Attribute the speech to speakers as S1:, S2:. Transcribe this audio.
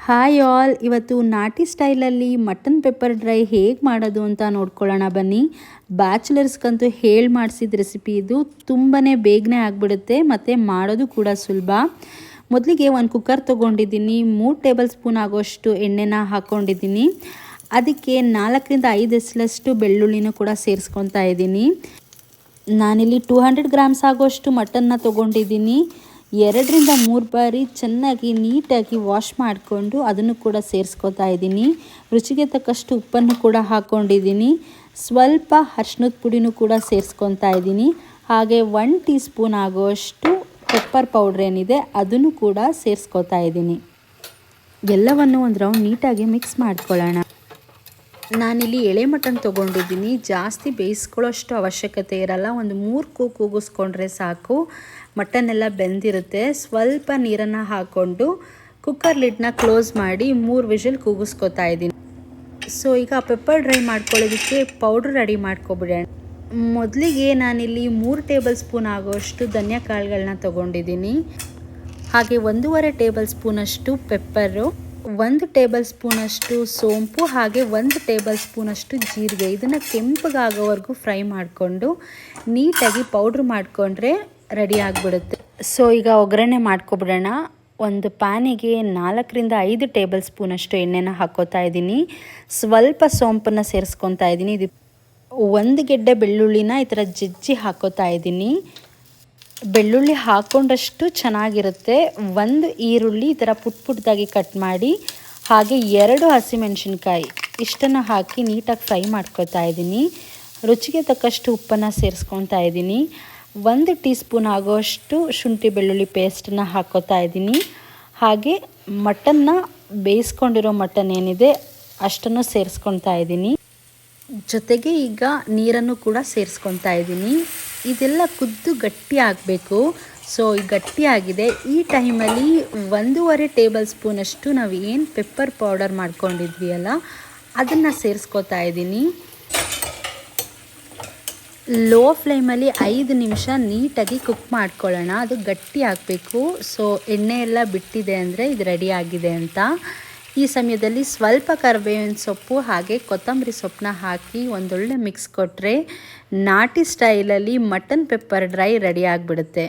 S1: Hi all, ಇವತ್ತು ನಾಟಿ ಸ್ಟೈಲಲ್ಲಿ ಮಟನ್ ಪೆಪ್ಪರ್ ಡ್ರೈ ಹೇಗೆ ಮಾಡೋದು ಅಂತ ನೋಡ್ಕೊಳ್ಳೋಣ ಬನ್ನಿ. ಬ್ಯಾಚುಲರ್ಸ್ಗಂತೂ ಹೇಳಿ ಮಾಡಿಸಿದ ರೆಸಿಪಿ ಇದು. ತುಂಬಾ ಬೇಗನೆ ಆಗಿಬಿಡುತ್ತೆ ಮತ್ತು ಮಾಡೋದು ಕೂಡ ಸುಲಭ. ಮೊದಲಿಗೆ ಒಂದು ಕುಕ್ಕರ್ ತೊಗೊಂಡಿದ್ದೀನಿ. 3 ಟೇಬಲ್ ಸ್ಪೂನ್ ಆಗೋಷ್ಟು ಎಣ್ಣೆನ ಹಾಕ್ಕೊಂಡಿದ್ದೀನಿ. ಅದಕ್ಕೆ 4ರಿಂದ 5 ಎಸಲಷ್ಟು ಬೆಳ್ಳುಳ್ಳಿನೂ ಕೂಡ ಸೇರಿಸ್ಕೊತಾ ಇದ್ದೀನಿ. ನಾನಿಲ್ಲಿ 200 ಗ್ರಾಮ್ಸ್ ಆಗೋಷ್ಟು ಮಟನ್ನ ತೊಗೊಂಡಿದ್ದೀನಿ. 2ರಿಂದ 3 ಬಾರಿ ಚೆನ್ನಾಗಿ ನೀಟಾಗಿ ವಾಶ್ ಮಾಡಿಕೊಂಡು ಅದನ್ನು ಕೂಡ ಸೇರಿಸ್ಕೊತಾ ಇದ್ದೀನಿ. ರುಚಿಗೆ ತಕ್ಕಷ್ಟು ಉಪ್ಪನ್ನು ಕೂಡ ಹಾಕ್ಕೊಂಡಿದ್ದೀನಿ. ಸ್ವಲ್ಪ ಅರಿಶಿನದ ಪುಡಿನೂ ಕೂಡ ಸೇರಿಸ್ಕೊತಾ ಇದ್ದೀನಿ. ಹಾಗೆ 1 ಟೀ ಸ್ಪೂನ್ ಆಗೋಷ್ಟು ಪೆಪ್ಪರ್ ಪೌಡ್ರ್ ಏನಿದೆ ಅದನ್ನು ಕೂಡ ಸೇರಿಸ್ಕೊತಾ ಇದ್ದೀನಿ. ಎಲ್ಲವನ್ನು ಒಂದು ರೌಂಡ್ ನೀಟಾಗಿ ಮಿಕ್ಸ್ ಮಾಡ್ಕೊಳ್ಳೋಣ. ನಾನಿಲ್ಲಿ ಎಳೆ ಮಟನ್ ತೊಗೊಂಡಿದ್ದೀನಿ. ಜಾಸ್ತಿ ಬೇಯಿಸ್ಕೊಳ್ಳೋಷ್ಟು ಅವಶ್ಯಕತೆ ಇರಲ್ಲ. ಒಂದು 3 ಕೂಗಿಸ್ಕೊಂಡ್ರೆ ಸಾಕು. ಮಟನ್ ಎಲ್ಲ ಬೆಂದಿರುತ್ತೆ. ಸ್ವಲ್ಪ ನೀರನ್ನು ಹಾಕ್ಕೊಂಡು ಕುಕ್ಕರ್ ಲಿಡ್ನ ಕ್ಲೋಸ್ ಮಾಡಿ 3 ವಿಷಲ್ ಕೂಗಿಸ್ಕೊತಾ ಇದ್ದೀನಿ. ಸೊ ಈಗ ಪೆಪ್ಪರ್ ಡ್ರೈ ಮಾಡ್ಕೊಳ್ಳೋದಕ್ಕೆ ಪೌಡ್ರ್ ರೆಡಿ ಮಾಡ್ಕೊಬಿಡೋಣ. ಮೊದಲಿಗೆ ನಾನಿಲ್ಲಿ 3 ಟೇಬಲ್ ಸ್ಪೂನ್ ಆಗೋಷ್ಟು ಧನಿಯಾ ಕಾಳುಗಳನ್ನ ತೊಗೊಂಡಿದ್ದೀನಿ. ಹಾಗೆ 1.5 ಟೇಬಲ್ ಸ್ಪೂನಷ್ಟು ಪೆಪ್ಪರು, 1 ಟೇಬಲ್ ಸ್ಪೂನಷ್ಟು ಸೋಂಪು, ಹಾಗೆ 1 ಟೇಬಲ್ ಸ್ಪೂನಷ್ಟು ಜೀರಿಗೆ. ಇದನ್ನು ಕೆಂಪಗಾಗೋವರೆಗೂ ಫ್ರೈ ಮಾಡಿಕೊಂಡು ನೀಟಾಗಿ ಪೌಡ್ರ್ ಮಾಡಿಕೊಂಡ್ರೆ ರೆಡಿ ಆಗಿಬಿಡುತ್ತೆ. ಸೊ ಈಗ ಒಗ್ಗರಣೆ ಮಾಡ್ಕೊಬಿಡೋಣ. ಒಂದು ಪ್ಯಾನಿಗೆ 4ರಿಂದ 5 ಟೇಬಲ್ ಸ್ಪೂನಷ್ಟು ಎಣ್ಣೆನ ಹಾಕ್ಕೋತಾ ಇದ್ದೀನಿ. ಸ್ವಲ್ಪ ಸೋಂಪನ್ನು ಸೇರಿಸ್ಕೊತಾ ಇದ್ದೀನಿ. ಇದು 1 ಗೆಡ್ಡೆ ಬೆಳ್ಳುಳ್ಳಿನ ಈ ಥರ ಜಜ್ಜಿ ಹಾಕ್ಕೋತಾ ಇದ್ದೀನಿ. ಬೆಳ್ಳುಳ್ಳಿ ಹಾಕ್ಕೊಂಡಷ್ಟು ಚೆನ್ನಾಗಿರುತ್ತೆ. 1 ಈರುಳ್ಳಿ ಈ ಥರ ಪುಟ್ಟದಾಗಿ ಕಟ್ ಮಾಡಿ, ಹಾಗೆ 2 ಹಸಿಮೆಣಸಿನ್ಕಾಯಿ ಇಷ್ಟನ್ನು ಹಾಕಿ ನೀಟಾಗಿ ಫ್ರೈ ಮಾಡ್ಕೊತಾ ಇದ್ದೀನಿ. ರುಚಿಗೆ ತಕ್ಕಷ್ಟು ಉಪ್ಪನ್ನು ಸೇರಿಸ್ಕೊತಾ ಇದ್ದೀನಿ. 1 ಟೀ ಸ್ಪೂನ್ ಆಗೋಷ್ಟು ಶುಂಠಿ ಬೆಳ್ಳುಳ್ಳಿ ಪೇಸ್ಟನ್ನು ಹಾಕ್ಕೋತಾ ಇದ್ದೀನಿ. ಹಾಗೆ ಮಟನ್ನ ಬೇಯಿಸ್ಕೊಂಡಿರೋ ಮಟನ್ ಏನಿದೆ ಅಷ್ಟನ್ನು ಸೇರಿಸ್ಕೊತಾ ಇದ್ದೀನಿ. ಜೊತೆಗೆ ಈಗ ನೀರನ್ನು ಕೂಡ ಸೇರಿಸ್ಕೊತಾ ಇದ್ದೀನಿ. ಇದೆಲ್ಲ ಕುದ್ದು ಗಟ್ಟಿ ಆಗಬೇಕು. ಸೊ ಈ ಗಟ್ಟಿಯಾಗಿದೆ. ಈ ಟೈಮಲ್ಲಿ 1.5 ಟೇಬಲ್ ಸ್ಪೂನಷ್ಟು ನಾವು ಏನು ಪೆಪ್ಪರ್ ಪೌಡರ್ ಮಾಡ್ಕೊಂಡಿದ್ವಿ ಅಲ್ಲ ಅದನ್ನು ಸೇರಿಸ್ಕೊತಾ ಇದ್ದೀನಿ. ಲೋ ಫ್ಲೇಮಲ್ಲಿ 5 ನಿಮಿಷ ನೀಟಾಗಿ ಕುಕ್ ಮಾಡ್ಕೊಳ್ಳೋಣ. ಅದು ಗಟ್ಟಿ ಆಗಬೇಕು. ಸೊ ಎಣ್ಣೆ ಎಲ್ಲ ಬಿಟ್ಟಿದೆ ಅಂದರೆ ಇದು ರೆಡಿ ಆಗಿದೆ ಅಂತ. ಈ ಸಮಯದಲ್ಲಿ ಸ್ವಲ್ಪ ಕರಿಬೇವಿನ ಸೊಪ್ಪು ಹಾಗೆ ಕೊತ್ತಂಬರಿ ಸೊಪ್ಪನ್ನ ಹಾಕಿ ಒಂದೊಳ್ಳೆ ಮಿಕ್ಸ್ ಕೊಟ್ಟರೆ ನಾಟಿ ಸ್ಟೈಲಲ್ಲಿ ಮಟನ್ ಪೆಪ್ಪರ್ ಡ್ರೈ ರೆಡಿ ಆಗಿಬಿಡುತ್ತೆ.